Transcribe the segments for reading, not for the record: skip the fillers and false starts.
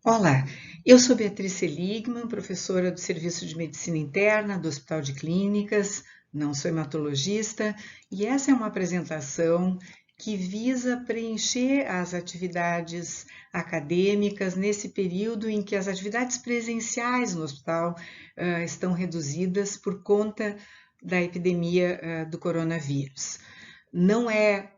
Olá, eu sou Beatriz Seligman, professora do Serviço de Medicina Interna do Hospital de Clínicas, não sou hematologista, e essa é uma apresentação que visa preencher as atividades acadêmicas nesse período em que as atividades presenciais no hospital estão reduzidas por conta da epidemia do coronavírus. Não é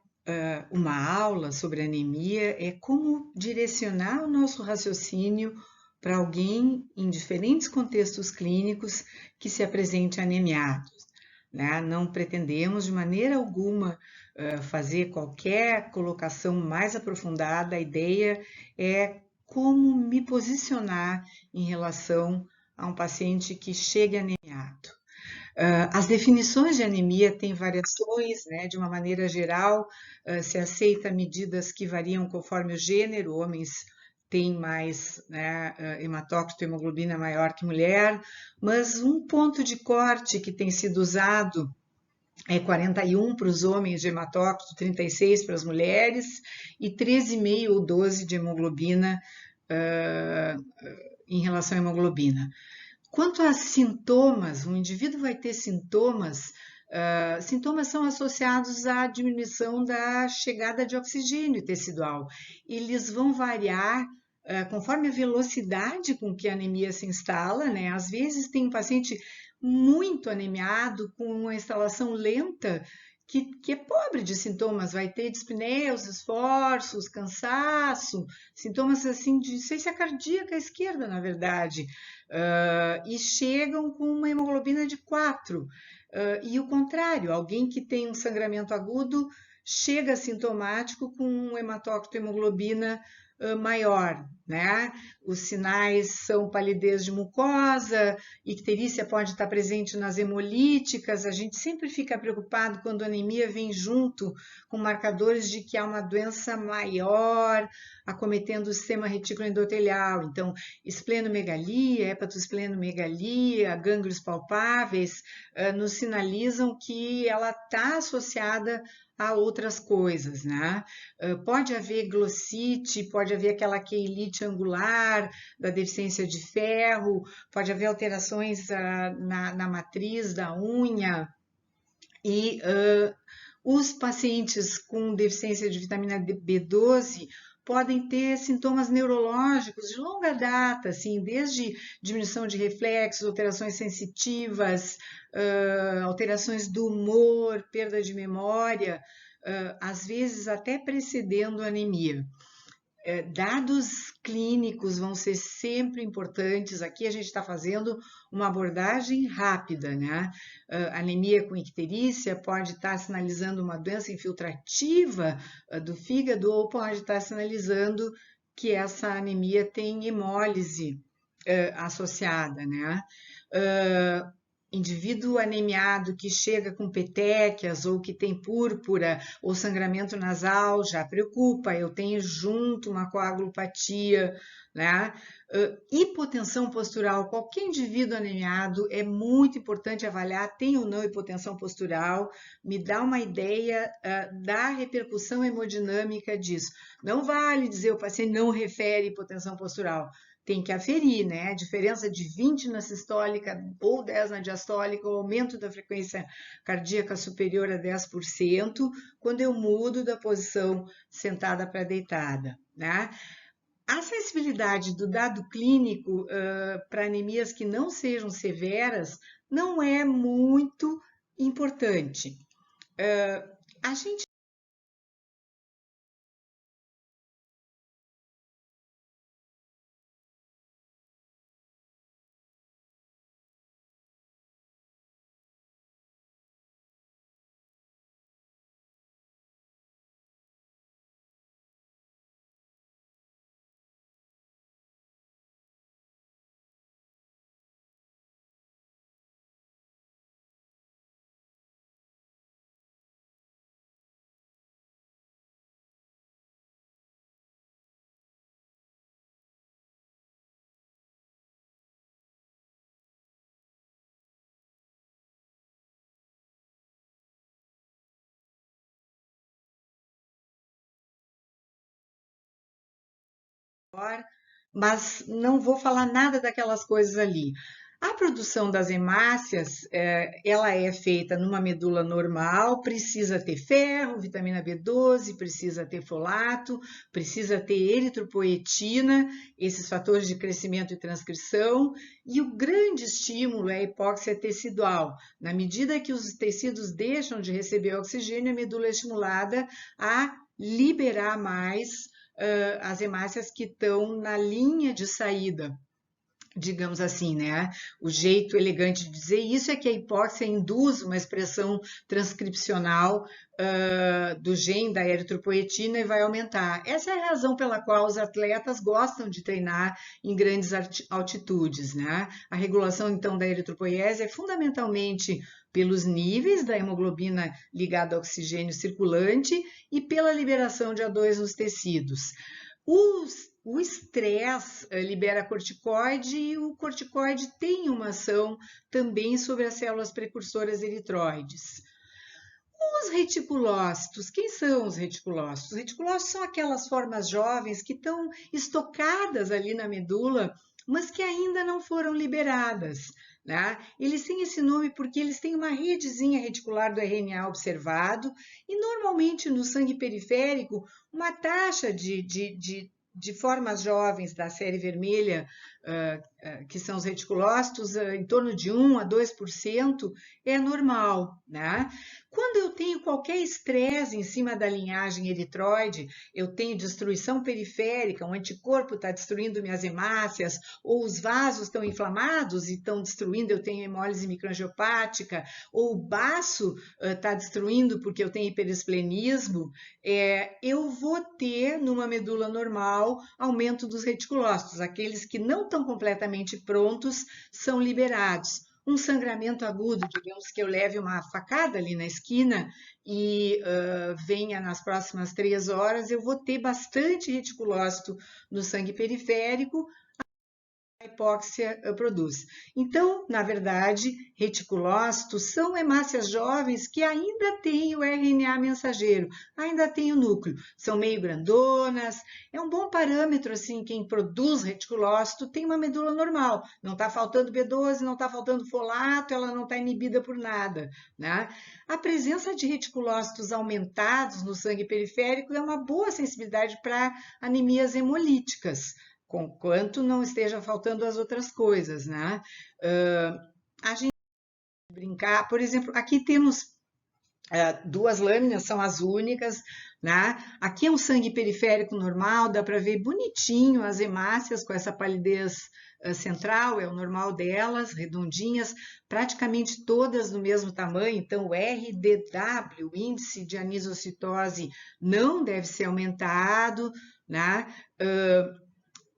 uma aula sobre anemia, é como direcionar o nosso raciocínio para alguém em diferentes contextos clínicos que se apresente anemiado, né? Não pretendemos de maneira alguma fazer qualquer colocação mais aprofundada, a ideia é como me posicionar em relação a um paciente que chegue anemiado. As definições de anemia têm variações, né? De uma maneira geral, se aceita medidas que variam conforme o gênero, homens têm mais, né, hematócrito, hemoglobina maior que mulher, mas um ponto de corte que tem sido usado é 41 para os homens de hematócrito, 36 para as mulheres e 13,5 ou 12 de hemoglobina em relação à hemoglobina. Quanto a sintomas, o indivíduo vai ter sintomas. Sintomas são associados à diminuição da chegada de oxigênio tecidual. Eles vão variar conforme a velocidade com que a anemia se instala, né? Às vezes tem um paciente muito anemiado, com uma instalação lenta, que é pobre de sintomas, vai ter dispneia, esforços, cansaço, sintomas assim de ciência cardíaca esquerda, na verdade, e chegam com uma hemoglobina de 4. E o contrário, alguém que tem um sangramento agudo chega sintomático com um hematócrito hemoglobina maior, né? Os sinais são palidez de mucosa, icterícia pode estar presente nas hemolíticas, a gente sempre fica preocupado quando a anemia vem junto com marcadores de que há uma doença maior acometendo o sistema retículo endotelial, então esplenomegalia, hepatosplenomegalia, gânglios palpáveis, nos sinalizam que ela está associada a outras coisas, né? Pode haver glossite, pode haver aquela queilite angular da deficiência de ferro, pode haver alterações na matriz da unha e os pacientes com deficiência de vitamina B12 podem ter sintomas neurológicos de longa data, assim, desde diminuição de reflexos, alterações sensitivas, alterações do humor, perda de memória, às vezes até precedendo a anemia. Dados clínicos vão ser sempre importantes. Aqui a gente está fazendo uma abordagem rápida, né? Anemia com icterícia pode estar sinalizando uma doença infiltrativa do fígado ou pode estar sinalizando que essa anemia tem hemólise associada, né? Indivíduo anemiado que chega com petequias ou que tem púrpura ou sangramento nasal já preocupa, eu tenho junto uma coagulopatia, né? Hipotensão postural, qualquer indivíduo anemiado é muito importante avaliar, tem ou não hipotensão postural, me dá uma ideia da repercussão hemodinâmica disso. Não vale dizer o paciente não refere hipotensão postural, tem que aferir, né? A diferença de 20 na sistólica ou 10 na diastólica, o aumento da frequência cardíaca superior a 10%, quando eu mudo da posição sentada para deitada, né? A sensibilidade do dado clínico para anemias que não sejam severas não é muito importante. A gente mas não vou falar nada daquelas coisas ali. A produção das hemácias, ela é feita numa medula normal, precisa ter ferro, vitamina B12, precisa ter folato, precisa ter eritropoetina, esses fatores de crescimento e transcrição, e o grande estímulo é a hipóxia tecidual. Na medida que os tecidos deixam de receber oxigênio, a medula é estimulada a liberar mais as hemácias que estão na linha de saída, digamos assim, né? O jeito elegante de dizer isso é que a hipóxia induz uma expressão transcripcional do gene da eritropoetina e vai aumentar. Essa é a razão pela qual os atletas gostam de treinar em grandes altitudes, né? A regulação, então, da eritropoiese é fundamentalmente pelos níveis da hemoglobina ligada ao oxigênio circulante e pela liberação de O2 nos tecidos. O estresse libera corticoide e o corticoide tem uma ação também sobre as células precursoras eritroides. Os reticulócitos, quem são os reticulócitos? Os reticulócitos são aquelas formas jovens que estão estocadas ali na medula, mas que ainda não foram liberadas, né? Eles têm esse nome porque eles têm uma redezinha reticular do RNA observado e normalmente no sangue periférico uma taxa de formas jovens da série vermelha, que são os reticulócitos, em torno de 1 a 2%, é normal, né? Quando eu tenho qualquer estresse em cima da linhagem eritroide, eu tenho destruição periférica, um anticorpo está destruindo minhas hemácias, ou os vasos estão inflamados e estão destruindo, eu tenho hemólise microangiopática, ou o baço está destruindo porque eu tenho hiperesplenismo, eu vou ter, numa medula normal, aumento dos reticulócitos. Aqueles que não estão completamente prontos são liberados. Um sangramento agudo, digamos que eu leve uma facada ali na esquina e venha nas próximas 3 horas, eu vou ter bastante reticulócito no sangue periférico, a hipóxia produz. Então, na verdade, reticulócitos são hemácias jovens que ainda têm o RNA mensageiro, ainda têm o núcleo, são meio grandonas, é um bom parâmetro, assim, quem produz reticulócito tem uma medula normal, não está faltando B12, não está faltando folato, ela não está inibida por nada, né? A presença de reticulócitos aumentados no sangue periférico é uma boa sensibilidade para anemias hemolíticas, conquanto não esteja faltando as outras coisas, né? A gente brincar, por exemplo, aqui temos 2 lâminas, são as únicas, né? Aqui é um sangue periférico normal, dá para ver bonitinho as hemácias com essa palidez central, é o normal delas, redondinhas, praticamente todas do mesmo tamanho, então o RDW, o índice de anisocitose, não deve ser aumentado, né?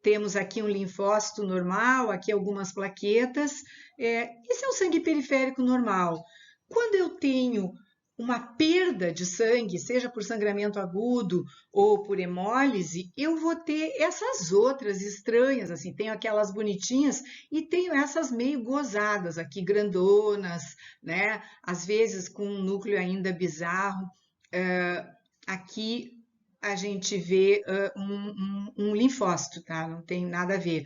Temos aqui um linfócito normal, aqui algumas plaquetas. Esse é o sangue periférico normal. Quando eu tenho uma perda de sangue, seja por sangramento agudo ou por hemólise, eu vou ter essas outras estranhas, assim, tenho aquelas bonitinhas e tenho essas meio gozadas aqui, grandonas, né? Às vezes com um núcleo ainda bizarro. Aqui a gente vê um linfócito, tá? Não tem nada a ver.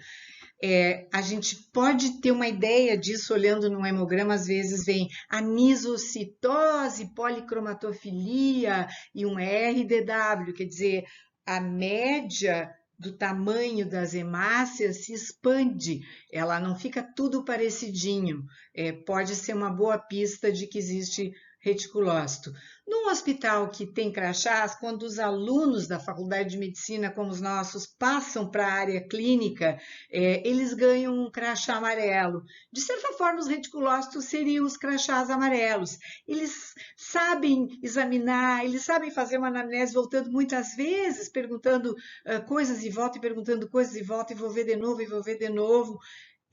A gente pode ter uma ideia disso olhando no hemograma, às vezes vem anisocitose, policromatofilia e um RDW, quer dizer, a média do tamanho das hemácias se expande, ela não fica tudo parecidinho, pode ser uma boa pista de que existe reticulócito. Num hospital que tem crachás, quando os alunos da faculdade de medicina, como os nossos, passam para a área clínica, eles ganham um crachá amarelo. De certa forma, os reticulócitos seriam os crachás amarelos. Eles sabem examinar, eles sabem fazer uma anamnese voltando muitas vezes, perguntando coisas e volta, e perguntando coisas e volta, e vou ver de novo, e vou ver de novo.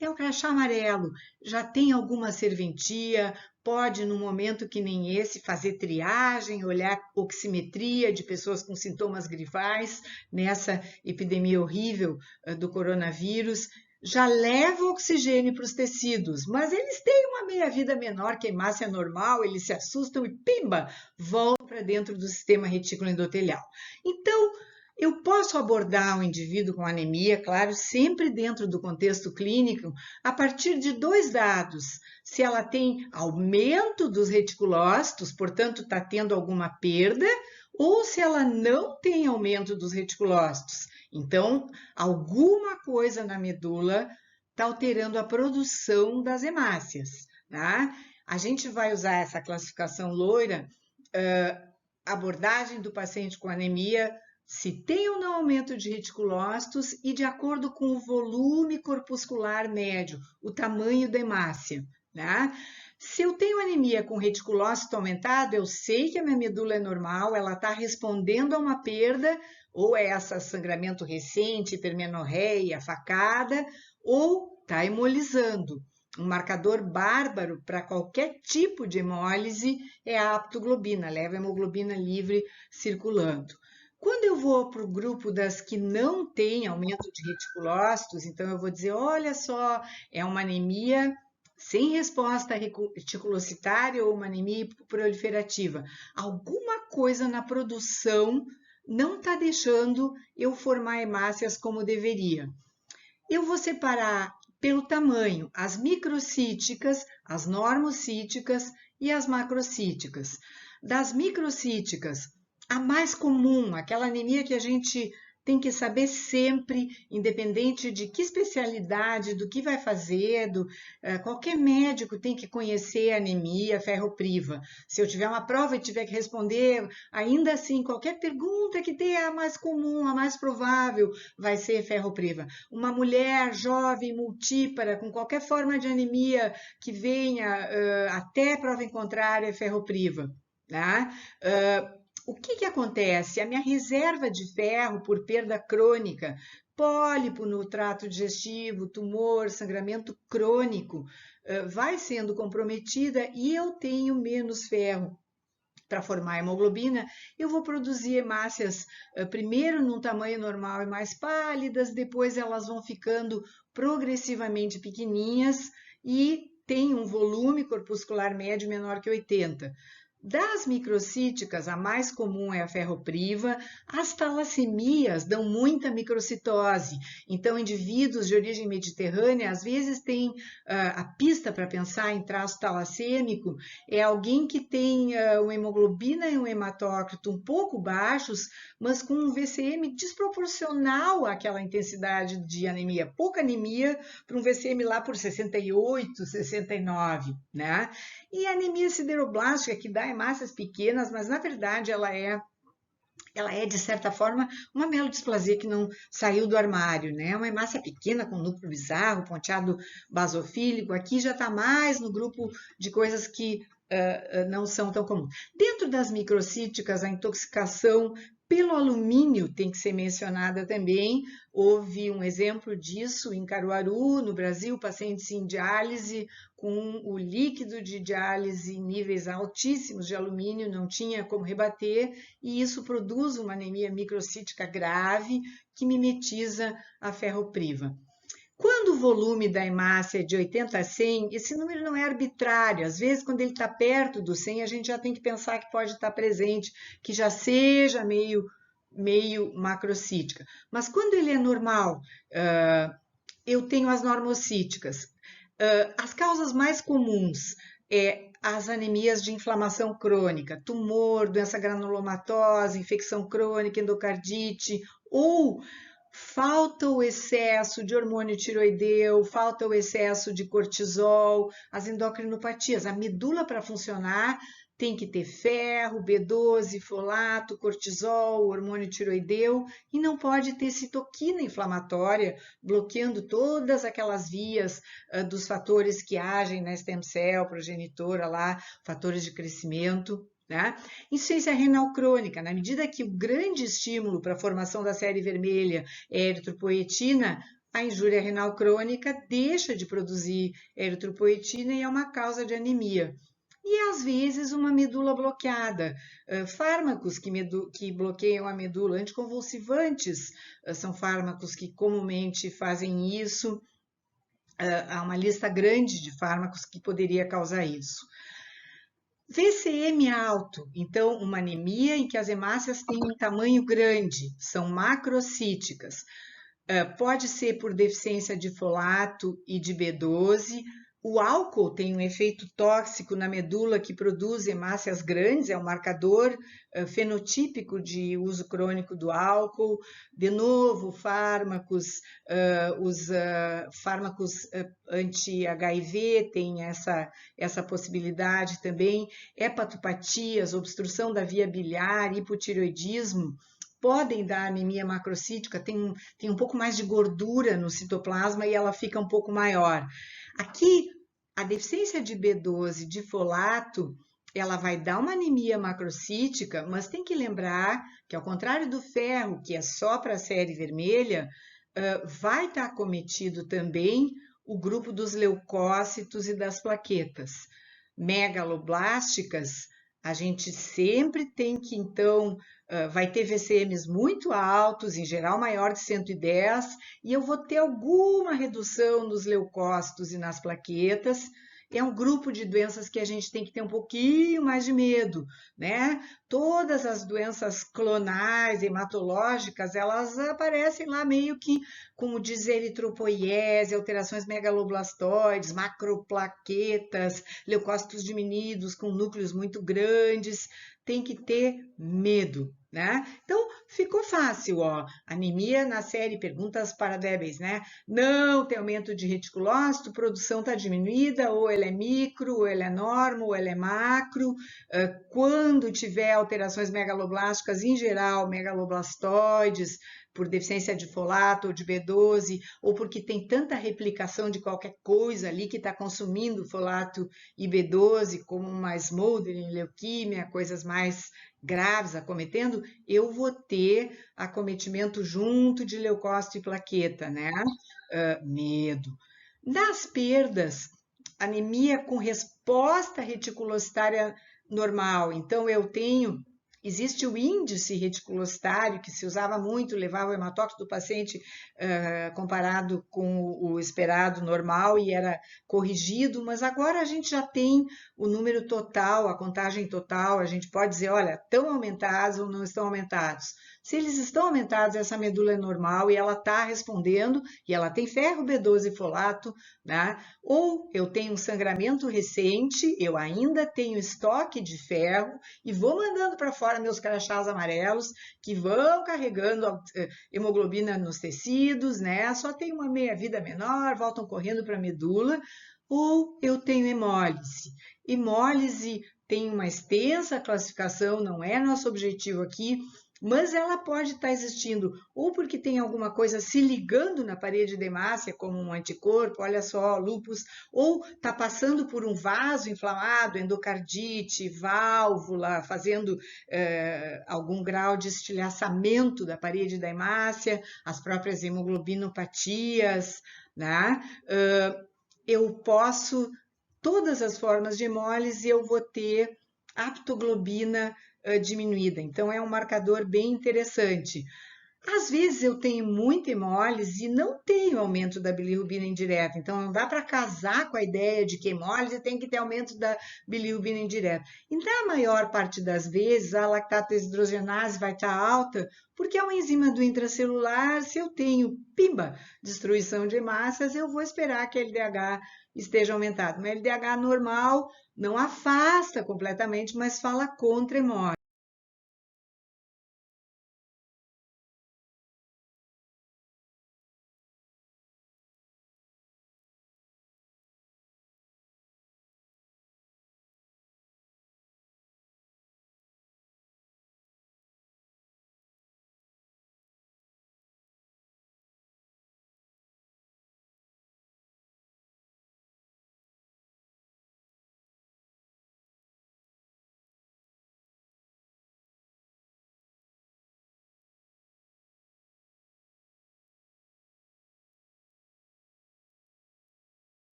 É o crachá amarelo, já tem alguma serventia, pode, num momento que nem esse, fazer triagem, olhar oximetria de pessoas com sintomas gripais, nessa epidemia horrível do coronavírus, já leva oxigênio para os tecidos, mas eles têm uma meia-vida menor que a hemácia normal, eles se assustam e, pimba, voltam para dentro do sistema retículo endotelial. Então, Eu posso abordar o indivíduo com anemia, claro, sempre dentro do contexto clínico, a partir de 2 dados. Se ela tem aumento dos reticulócitos, portanto, está tendo alguma perda, ou se ela não tem aumento dos reticulócitos. Então, alguma coisa na medula está alterando a produção das hemácias, tá? A gente vai usar essa classificação loira, abordagem do paciente com anemia, se tem ou não aumento de reticulócitos e de acordo com o volume corpuscular médio, o tamanho da hemácia, né? Se eu tenho anemia com reticulócito aumentado, eu sei que a minha medula é normal, ela está respondendo a uma perda, ou é esse sangramento recente, hipermenorreia, facada, ou está hemolizando. Um marcador bárbaro para qualquer tipo de hemólise é a aptoglobina, leva a hemoglobina livre circulando. Quando eu vou para o grupo das que não têm aumento de reticulócitos, então eu vou dizer, olha só, é uma anemia sem resposta reticulocitária ou uma anemia proliferativa. Alguma coisa na produção não está deixando eu formar hemácias como deveria. Eu vou separar pelo tamanho as microcíticas, as normocíticas e as macrocíticas. Das microcíticas, a mais comum, aquela anemia que a gente tem que saber sempre, independente de que especialidade, do que vai fazer, qualquer médico tem que conhecer a anemia ferropriva. Se eu tiver uma prova e tiver que responder, ainda assim, qualquer pergunta que tenha a mais comum, a mais provável, vai ser ferropriva. Uma mulher jovem, multípara, com qualquer forma de anemia que venha, até prova em contrário, é ferropriva, né? O que acontece? A minha reserva de ferro por perda crônica, pólipo no trato digestivo, tumor, sangramento crônico, vai sendo comprometida e eu tenho menos ferro para formar hemoglobina, eu vou produzir hemácias primeiro num tamanho normal e mais pálidas, depois elas vão ficando progressivamente pequenininhas e tem um volume corpuscular médio menor que 80. Das microcíticas, a mais comum é a ferropriva. As talassemias dão muita microcitose. Então, indivíduos de origem mediterrânea, às vezes, têm a pista para pensar em traço talassêmico, é alguém que tem uma hemoglobina e um hematócrito um pouco baixos, mas com um VCM desproporcional àquela intensidade de anemia. Pouca anemia para um VCM lá por 68, 69, né? E a anemia sideroblástica, que dá hemácias pequenas, mas na verdade ela é, de certa forma, uma mielodisplasia que não saiu do armário, né? Uma hemácia pequena com núcleo bizarro, ponteado basofílico, aqui já está mais no grupo de coisas que não são tão comuns. Dentro das microcíticas, a intoxicação pelo alumínio tem que ser mencionada também. Houve um exemplo disso em Caruaru, no Brasil, pacientes em diálise com o líquido de diálise em níveis altíssimos de alumínio, não tinha como rebater, e isso produz uma anemia microcítica grave que mimetiza a ferropriva. Quando o volume da hemácia é de 80 a 100, esse número não é arbitrário. Às vezes, quando ele está perto do 100, a gente já tem que pensar que pode estar presente, que já seja meio macrocítica. Mas quando ele é normal, eu tenho as normocíticas. As causas mais comuns é as anemias de inflamação crônica, tumor, doença granulomatose, infecção crônica, endocardite, ou falta o excesso de hormônio tiroideu, falta o excesso de cortisol, as endocrinopatias. A medula, para funcionar, tem que ter ferro, B12, folato, cortisol, hormônio tiroideu, e não pode ter citoquina inflamatória, bloqueando todas aquelas vias dos fatores que agem na stem cell, progenitora lá, fatores de crescimento. Né? Insuficiência renal crônica, na medida que o grande estímulo para a formação da série vermelha é a eritropoetina, a injúria renal crônica deixa de produzir eritropoetina e é uma causa de anemia. E às vezes uma medula bloqueada. Fármacos que bloqueiam a medula, anticonvulsivantes são fármacos que comumente fazem isso. Há uma lista grande de fármacos que poderia causar isso. VCM alto, então uma anemia em que as hemácias têm um tamanho grande, são macrocíticas. Pode ser por deficiência de folato e de B12. O álcool tem um efeito tóxico na medula que produz hemácias grandes, é um marcador fenotípico de uso crônico do álcool. De novo, fármacos, os fármacos anti-HIV têm essa possibilidade também. Hepatopatias, obstrução da via biliar, hipotireoidismo, podem dar anemia macrocítica, tem um pouco mais de gordura no citoplasma e ela fica um pouco maior. Aqui, a deficiência de B12, de folato, ela vai dar uma anemia macrocítica, mas tem que lembrar que, ao contrário do ferro, que é só para a série vermelha, vai estar acometido também o grupo dos leucócitos e das plaquetas. Megaloblásticas, a gente sempre tem que, então, vai ter VCMs muito altos, em geral maior de 110, e eu vou ter alguma redução nos leucócitos e nas plaquetas. É um grupo de doenças que a gente tem que ter um pouquinho mais de medo, né? Todas as doenças clonais, hematológicas, elas aparecem lá meio que, como diz eritropoiese, alterações megaloblastoides, macroplaquetas, leucócitos diminuídos com núcleos muito grandes. Tem que ter medo, né? Então, ficou fácil, ó. Anemia na série perguntas para débeis, né? Não tem aumento de reticulócito, produção está diminuída, ou ela é micro, ou ela é normo, ou ela é macro. Quando tiver alterações megaloblásticas, em geral, megaloblastoides, por deficiência de folato ou de B12, ou porque tem tanta replicação de qualquer coisa ali que está consumindo folato e B12, como uma smoldering, leuquímia, coisas mais graves acometendo, eu vou ter acometimento junto de leucócito e plaqueta, né? Medo. Das perdas, anemia com resposta reticulocitária normal. Então, existe o índice reticulocitário que se usava muito, levava o hematócrito do paciente comparado com o esperado normal e era corrigido, mas agora a gente já tem o número total, a contagem total, a gente pode dizer, olha, estão aumentados ou não estão aumentados. Se eles estão aumentados, essa medula é normal e ela está respondendo, e ela tem ferro, B12 e folato, né? Ou eu tenho um sangramento recente, eu ainda tenho estoque de ferro e vou mandando para fora meus crachás amarelos que vão carregando hemoglobina nos tecidos, né? Só tem uma meia-vida menor, voltam correndo para a medula. Ou eu tenho hemólise. Hemólise tem uma extensa classificação, não é nosso objetivo aqui, mas ela pode estar existindo ou porque tem alguma coisa se ligando na parede de hemácia, como um anticorpo, olha só, lúpus, ou está passando por um vaso inflamado, endocardite, válvula, fazendo algum grau de estilhaçamento da parede da hemácia, as próprias hemoglobinopatias, né? Eu posso, todas as formas de hemólise, eu vou ter aptoglobina diminuída. Então, é um marcador bem interessante. Às vezes eu tenho muita hemólise e não tenho aumento da bilirrubina indireta, então não dá para casar com a ideia de que hemólise tem que ter aumento da bilirrubina indireta. Então, a maior parte das vezes, a lactato hidrogenase vai estar alta, porque é uma enzima do intracelular. Se eu tenho, pimba, destruição de hemácias, eu vou esperar que a LDH esteja aumentado. Mas LDH normal não afasta completamente, mas fala contra hemólise.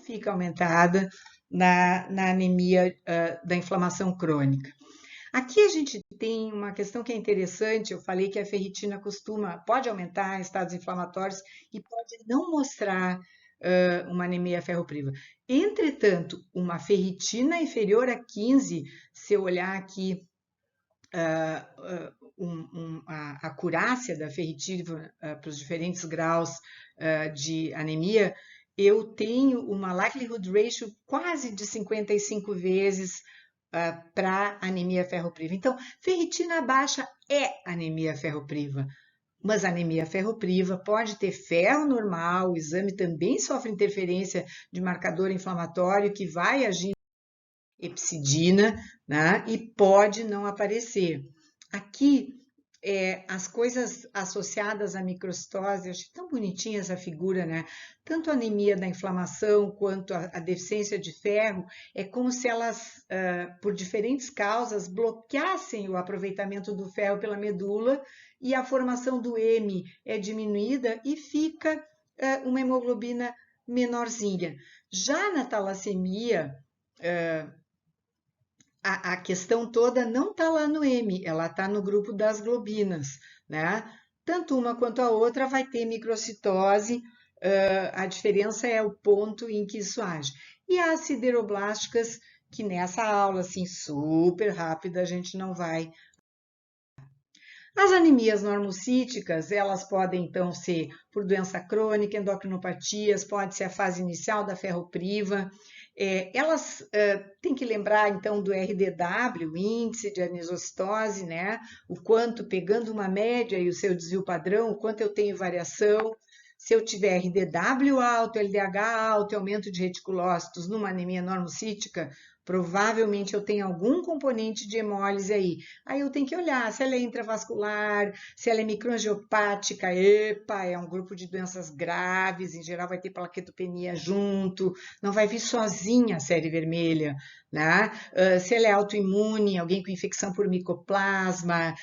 fica aumentada na anemia da inflamação crônica. Aqui a gente tem uma questão que é interessante, eu falei que a ferritina pode aumentar em estados inflamatórios e pode não mostrar uma anemia ferropriva. Entretanto, uma ferritina inferior a 15, se eu olhar aqui a acurácia da ferritina para os diferentes graus de anemia, eu tenho uma likelihood ratio quase de 55 vezes para anemia ferropriva. Então, ferritina baixa é anemia ferropriva, mas a anemia ferropriva pode ter ferro normal, o exame também sofre interferência de marcador inflamatório que vai agir epsidina, né, e pode não aparecer. Aqui, as coisas associadas à microcitose, eu achei tão bonitinha essa figura, né? Tanto a anemia da inflamação quanto a deficiência de ferro, é como se elas, por diferentes causas, bloqueassem o aproveitamento do ferro pela medula e a formação do M é diminuída e fica uma hemoglobina menorzinha. Já na talassemia, a questão toda não está lá no M, ela está no grupo das globinas, né? Tanto uma quanto a outra vai ter microcitose, a diferença é o ponto em que isso age. E as sideroblásticas, que nessa aula, assim, super rápida, a gente não vai. As anemias normocíticas, elas podem, então, ser por doença crônica, endocrinopatias, pode ser a fase inicial da ferropriva. Elas têm que lembrar, então, do RDW, o índice de anisocitose, né? O quanto, pegando uma média e o seu desvio padrão, o quanto eu tenho variação. Se eu tiver RDW alto, LDH alto, aumento de reticulócitos numa anemia normocítica, provavelmente eu tenho algum componente de hemólise aí. Aí eu tenho que olhar se ela é intravascular, se ela é microangiopática, é um grupo de doenças graves, em geral vai ter plaquetopenia junto, não vai vir sozinha a série vermelha, né? Se ela é autoimune, alguém com infecção por micoplasma,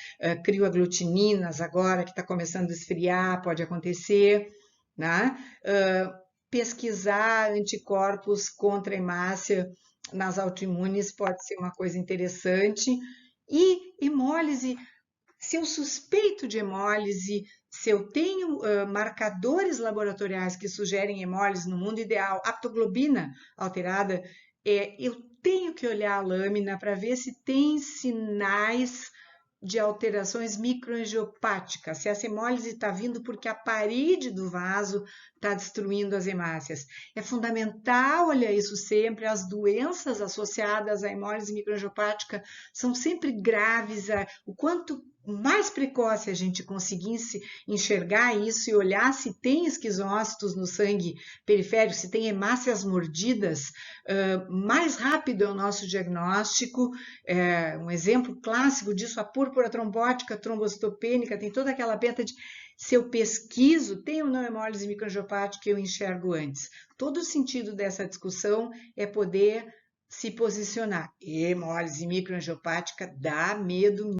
crioaglutininas agora que está começando a esfriar, pode acontecer, né? Pesquisar anticorpos contra a hemácia nas autoimunes pode ser uma coisa interessante. E hemólise, se eu suspeito de hemólise, se eu tenho marcadores laboratoriais que sugerem hemólise no mundo ideal, aptoglobina alterada, eu tenho que olhar a lâmina para ver se tem sinais de alterações microangiopáticas, se essa hemólise está vindo porque a parede do vaso está destruindo as hemácias. É fundamental olhar isso sempre, as doenças associadas à hemólise microangiopática são sempre graves, o quanto mais precoce a gente conseguisse enxergar isso e olhar se tem esquizócitos no sangue periférico, se tem hemácias mordidas, mais rápido é o nosso diagnóstico. Um exemplo clássico disso, a púrpura trombótica, trombocitopênica, tem toda aquela beta de... Se eu pesquiso, tem ou não hemólise microangiopática, eu enxergo antes. Todo o sentido dessa discussão é poder se posicionar. Hemólise microangiopática dá medo.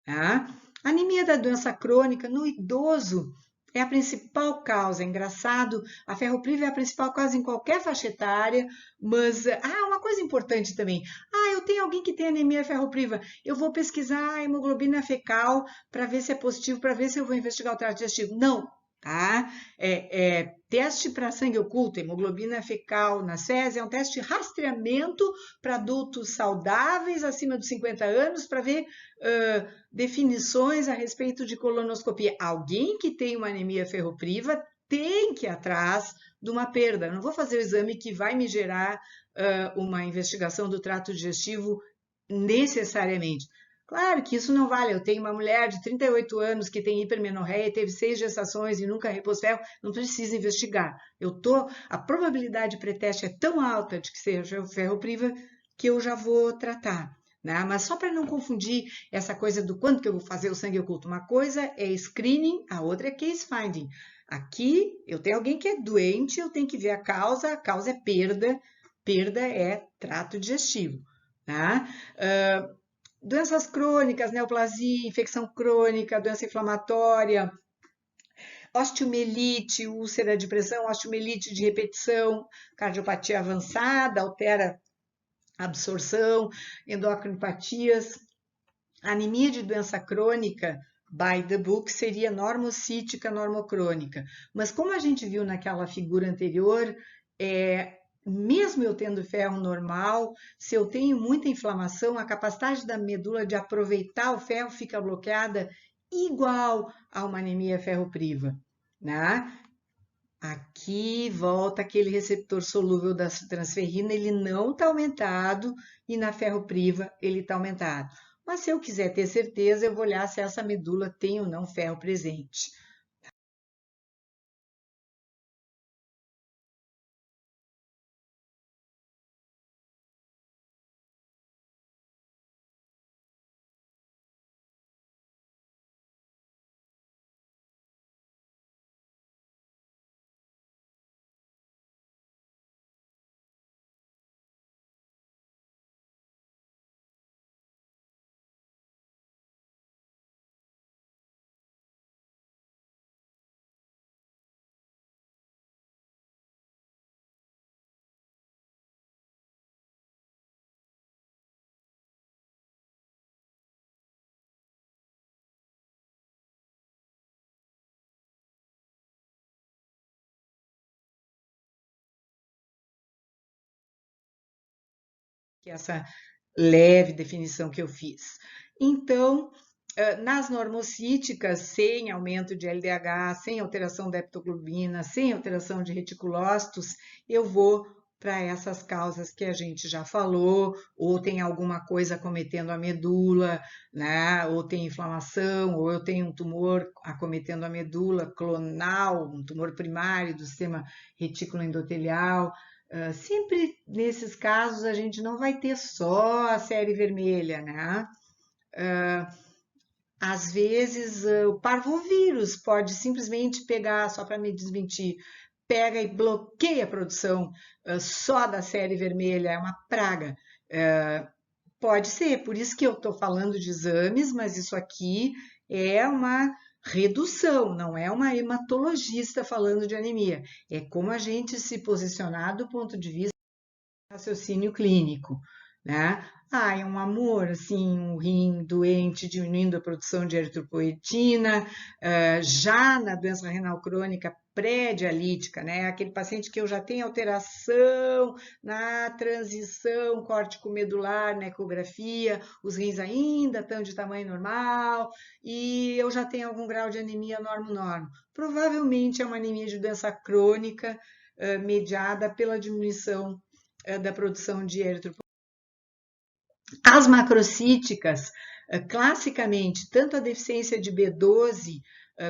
Tá? Anemia da doença crônica no idoso é a principal causa. É engraçado, a ferropriva é a principal causa em qualquer faixa etária, mas uma coisa importante também. Eu tenho alguém que tem anemia ferropriva, eu vou pesquisar a hemoglobina fecal para ver se é positivo, para ver se eu vou investigar o trato digestivo. Não, tá? Teste para sangue oculto, hemoglobina fecal nas fezes, é um teste de rastreamento para adultos saudáveis acima dos 50 anos para ver definições a respeito de colonoscopia. Alguém que tem uma anemia ferropriva tem que ir atrás de uma perda. Não vou fazer o exame que vai me gerar uma investigação do trato digestivo necessariamente. Claro que isso não vale. Eu tenho uma mulher de 38 anos que tem hipermenorreia, teve 6 gestações e nunca repôs ferro, não precisa investigar. A probabilidade pré-teste é tão alta de que seja ferropriva que eu já vou tratar. Né? Mas só para não confundir essa coisa do quanto que eu vou fazer o sangue oculto. Uma coisa é screening, a outra é case finding. Aqui eu tenho alguém que é doente, eu tenho que ver a causa é perda é trato digestivo. Tá? Doenças crônicas, neoplasia, infecção crônica, doença inflamatória, Osteomielite, úlcera de pressão, osteomielite de repetição, cardiopatia avançada, altera a absorção, endocrinopatias. Anemia de doença crônica, by the book, seria normocítica normocrônica. Mas como a gente viu naquela figura anterior, mesmo eu tendo ferro normal, se eu tenho muita inflamação, a capacidade da medula de aproveitar o ferro fica bloqueada igual a uma anemia ferropriva, né? Aqui volta aquele receptor solúvel da transferrina, ele não está aumentado e na ferropriva ele está aumentado. Mas se eu quiser ter certeza, eu vou olhar se essa medula tem ou não ferro presente. Que essa leve definição que eu fiz. Então, nas normocíticas, sem aumento de LDH, sem alteração da heptoglobina, sem alteração de reticulócitos, eu vou para essas causas que a gente já falou, ou tem alguma coisa acometendo a medula, né? Ou tem inflamação, ou eu tenho um tumor acometendo a medula clonal, um tumor primário do sistema retículo endotelial. Sempre nesses casos a gente não vai ter só a série vermelha, né? Às vezes o parvovírus pode simplesmente pegar, só para me desmentir, pega e bloqueia a produção só da série vermelha, é uma praga. Pode ser, por isso que eu estou falando de exames, mas isso aqui é uma redução, não é uma hematologista falando de anemia. É como a gente se posicionar do ponto de vista raciocínio clínico, né? É um amor, assim, um rim doente, diminuindo a produção de eritropoetina, já na doença renal crônica pré-dialítica, né? Aquele paciente que eu já tenho alteração na transição córtico-medular, na ecografia, os rins ainda estão de tamanho normal e eu já tenho algum grau de anemia normo-normo. Provavelmente é uma anemia de doença crônica, mediada pela diminuição da produção de eritropoetina. As macrocíticas, classicamente, tanto a deficiência de B12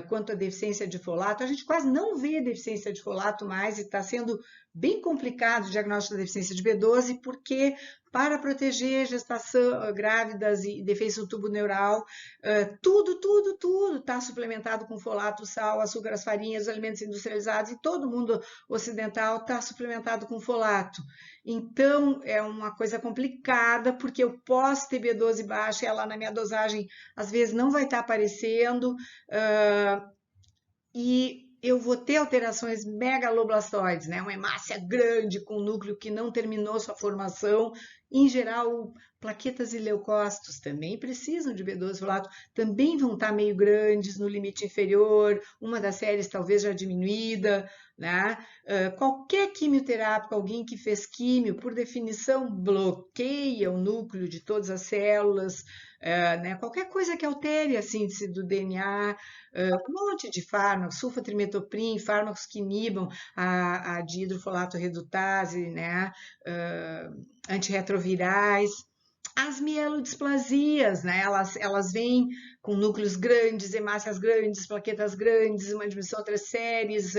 quanto a deficiência de folato, a gente quase não vê deficiência de folato mais e está sendo bem complicado o diagnóstico da deficiência de B12, porque para proteger gestação, grávidas e defesa do tubo neural, tudo está suplementado com folato, sal, açúcar, as farinhas, alimentos industrializados, e todo mundo ocidental está suplementado com folato. Então, é uma coisa complicada, porque eu posso ter B12 baixa e ela na minha dosagem, às vezes, não vai estar aparecendo, e eu vou ter alterações megaloblastoides, né? Uma hemácia grande com núcleo que não terminou sua formação. Em geral, plaquetas e leucócitos também precisam de B12 folato, também vão estar meio grandes no limite inferior, uma das séries talvez já diminuída, né? Qualquer quimioterápico, alguém que fez químio, por definição, bloqueia o núcleo de todas as células, né? Qualquer coisa que altere a síntese do DNA, um monte de fármacos, sulfatrimetoprim, fármacos que inibam a dihidrofolato redutase, né? Antirretrovirais. As mielodisplasias, né? Elas vêm com núcleos grandes, hemácias grandes, plaquetas grandes, uma diminuição entre séries,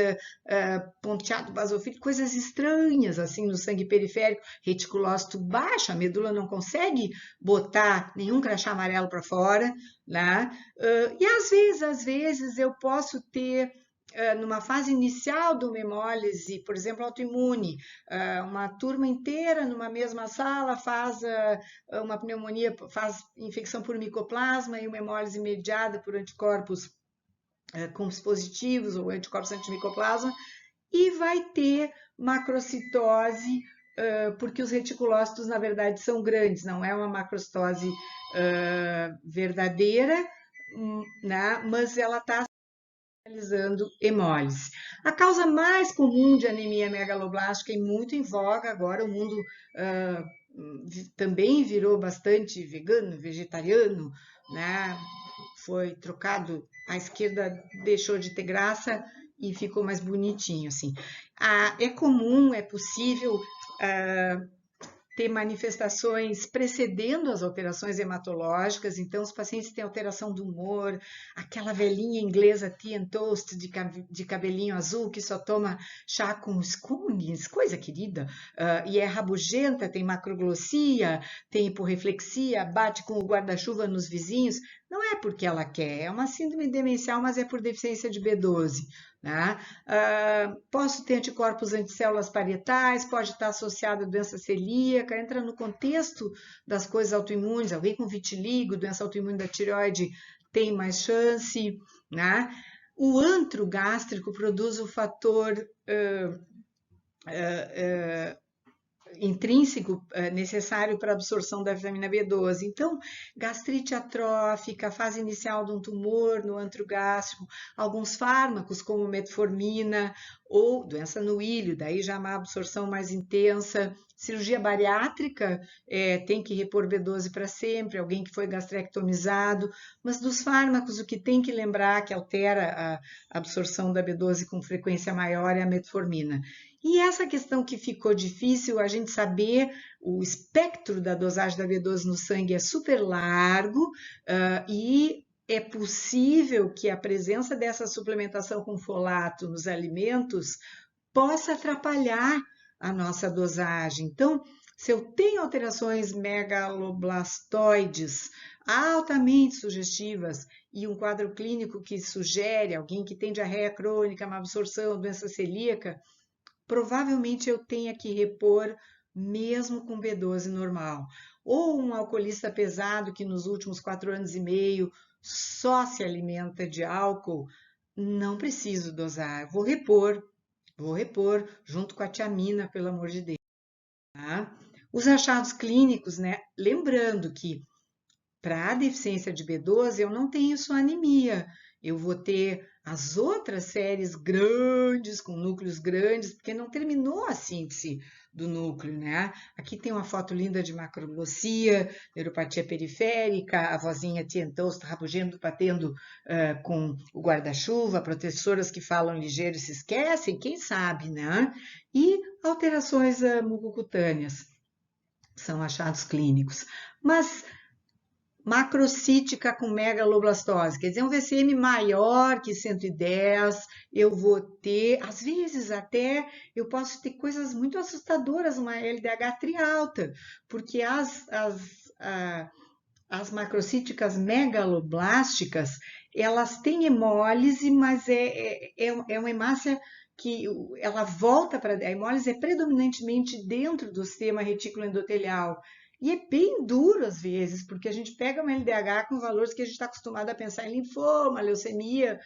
ponteado basofílico, coisas estranhas assim no sangue periférico, reticulócito baixo, a medula não consegue botar nenhum crachá amarelo para fora, né? E às vezes eu posso ter numa fase inicial de uma hemólise, por exemplo, autoimune, uma turma inteira numa mesma sala faz uma pneumonia, faz infecção por micoplasma e uma hemólise mediada por anticorpos com os positivos ou anticorpos antimicoplasma, e vai ter macrocitose, porque os reticulócitos, na verdade, são grandes, não é uma macrocitose verdadeira, né? Mas ela está realizando hemólise. A causa mais comum de anemia megaloblástica e muito em voga agora, o mundo também virou bastante vegano, vegetariano, né? Foi trocado, a esquerda deixou de ter graça e ficou mais bonitinho, assim. É comum, é possível ter manifestações precedendo as alterações hematológicas, então os pacientes têm alteração do humor, aquela velhinha inglesa tea and toast de cabelinho azul que só toma chá com scones, coisa querida, e é rabugenta, tem macroglossia, tem hiporreflexia, bate com o guarda-chuva nos vizinhos, não é porque ela quer, é uma síndrome demencial, mas é por deficiência de B12. Né? Posso ter anticorpos anticélulas parietais, pode estar associado a doença celíaca, entra no contexto das coisas autoimunes, alguém com vitiligo, doença autoimune da tireoide tem mais chance, né? O antro gástrico produz o fator intrínseco necessário para a absorção da vitamina B12. Então, gastrite atrófica, fase inicial de um tumor no antro gástrico, alguns fármacos como metformina ou doença no ilho, daí já uma absorção mais intensa. Cirurgia bariátrica, tem que repor B12 para sempre, alguém que foi gastrectomizado, mas dos fármacos o que tem que lembrar que altera a absorção da B12 com frequência maior é a metformina. E essa questão que ficou difícil, a gente saber, o espectro da dosagem da B12 no sangue é super largo e é possível que a presença dessa suplementação com folato nos alimentos possa atrapalhar a nossa dosagem. Então, se eu tenho alterações megaloblastoides altamente sugestivas e um quadro clínico que sugere alguém que tem diarreia crônica, má absorção, doença celíaca, provavelmente eu tenha que repor mesmo com B12 normal. Ou um alcoolista pesado que nos últimos 4 anos e meio só se alimenta de álcool, não preciso dosar, vou repor junto com a tiamina, pelo amor de Deus. Tá? Os achados clínicos, né? Lembrando que para a deficiência de B12 eu não tenho só anemia, eu vou ter as outras séries grandes, com núcleos grandes, porque não terminou a síntese do núcleo, né? Aqui tem uma foto linda de macroglossia, neuropatia periférica, a vozinha tea and toast rabugento, batendo com o guarda-chuva, professoras que falam ligeiro e se esquecem, quem sabe, né? E alterações mucocutâneas são achados clínicos. Mas macrocítica com megaloblastose, quer dizer, um VCM maior que 110, eu vou ter, às vezes até, eu posso ter coisas muito assustadoras, uma LDH trialta, porque as macrocíticas megaloblásticas, elas têm hemólise, mas é uma hemácia que ela volta para... A hemólise é predominantemente dentro do sistema retículo endotelial, e é bem duro às vezes, porque a gente pega uma LDH com valores que a gente está acostumado a pensar em linfoma, leucemia,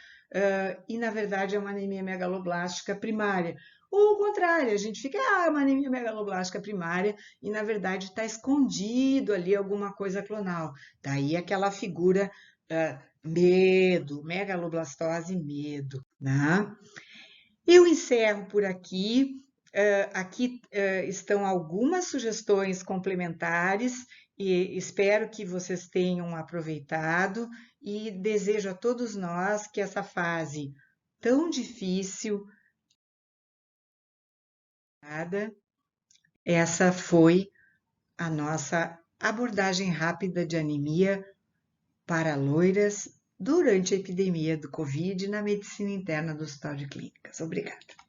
e na verdade é uma anemia megaloblástica primária. Ou ao contrário, a gente fica, uma anemia megaloblástica primária, e na verdade está escondido ali alguma coisa clonal. Daí aquela figura medo, megaloblastose, medo, né? Eu encerro por aqui. Aqui estão algumas sugestões complementares e espero que vocês tenham aproveitado e desejo a todos nós que essa fase tão difícil, essa foi a nossa abordagem rápida de anemia para loiras durante a epidemia do Covid na medicina interna do Hospital de Clínicas. Obrigada.